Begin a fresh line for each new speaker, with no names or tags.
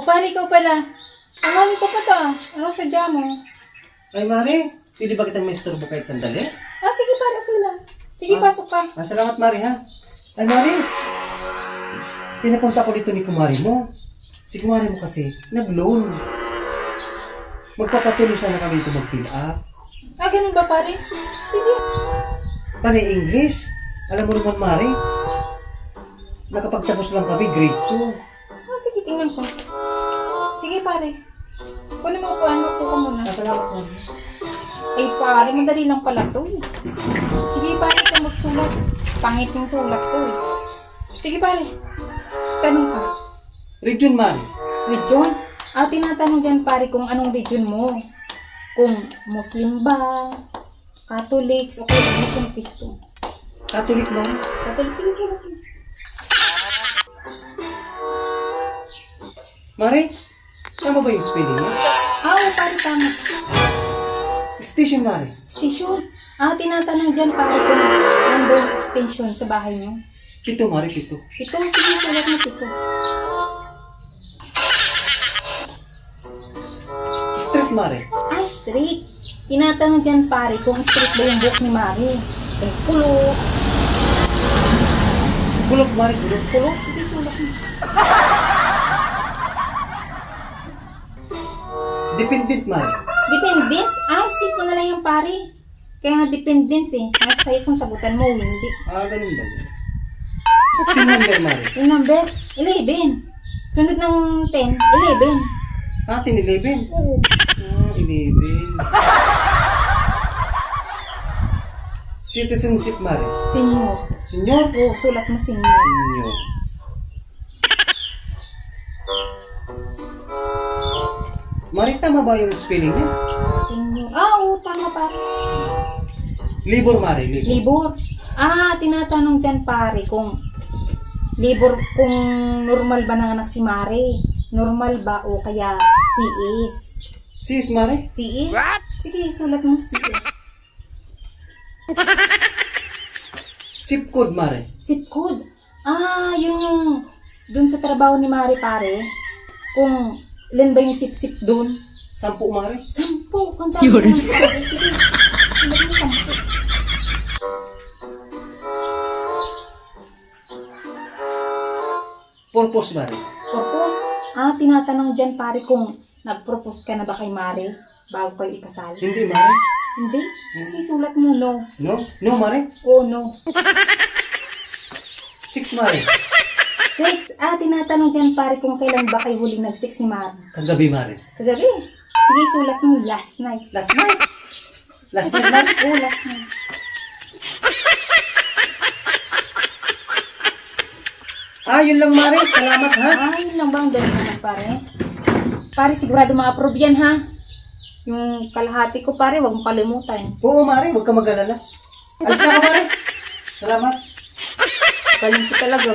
pare, ikaw pala. Amali ko pa to. Anong sadya mo?
Ay, Mari, pwede ba kitang may istorbo kahit sandali?
Sige pare, okay lang. Sige, pasok ka.
Salamat, Mari, ha? Ay, Mari, pinapunta ko dito ni kumari mo. Si kumari mo kasi, nag-loan. Magpapatuloy sana kami ito mag-fill up.
Ganun ba pare? Sige.
Panay English. Alam mo naman, Mari, nakapagtapos lang kami, grade 2.
Sige, tingnan ko. Sige pare. Kunin mo po, ko ka muna.
Salamat, Mari.
Ay pare, madali lang pala to eh. Sige pare, ikaw magsulat. Pangit yung sulat ko eh. Sige pare, tanong ka.
Region, Mari.
Region? Tinatanong dyan pare kung anong region mo. Kung Muslim ba, Catholics, o kaya Mission Cristo.
Catholic, Mari.
Catholic, sige sulat mo.
Mari, tama ba yung spelling mo?
Oo pare, tama.
Station, Mari.
Station? Tinatanong dyan pare kung nandun extension sa bahay niyo.
7, Mari, 7.
Ito, sige sulat mo ito.
Street, Mari.
Street. Tinatanong dyan pare kung street ba yung book ni Mari. Ay, kulok.
Kulok, Mari, kulok.
Kulok, sige sulat mo.
Dependent, Mari.
Dependence? Skip ko na lang yung pare. Kaya nga dependence eh. Nasa sa'yo kung sagutan mo o hindi.
Ganun ba yun? Team number, Mari.
Yung number? 11. Sunod ng 10, 11.
11.
Oo.
11. Citizenship, Mari.
Senior.
Senior?
Oo, sulat mo senior.
Senior. Mari, tama ba yung spelling niya?
Senior. Oo, tama pare.
Libor, Mari. Libor.
Libor. Tinatanong dyan pare kung kung normal ba nanganak si Mari. Normal ba o kaya CS?
Sis, Mari?
CS? What? Sige, sulat mo CS.
Zip code, Mari.
Zip code? Yung dun sa trabaho ni Mari pare, kung ilan ba yung sip-sip dun?
10, Mari.
10. Kung tama naman pare. Sige, sulat mo 10.
Purpose, Mari.
Purpose? Tinatanong dyan pare kung nag-propose ka na ba kay Mari bago kayo ikasal?
Hindi, Mari.
Hindi? Sige, sulat mo no.
No? No, Mari.
Oo, no.
6, Mari.
6. Tinatanong dyan pare kung kailan ba kayo huling nag-6 ni Mari?
Kagabi, Mari.
Kagabi? Sige, sulat mo last night.
Last night. Last night, Mari.
Oo, last night.
Yun lang, Mari. Salamat, ha?
Yun lang ba ang dali naman pare? Pare, sigurado ma-approve yan ha? Yung kalahati ko pare, huwag mo kalimutan.
Oo, Mari. Huwag ka mag-alala. Alis na ka, Mari. Salamat.
Galing ko talaga.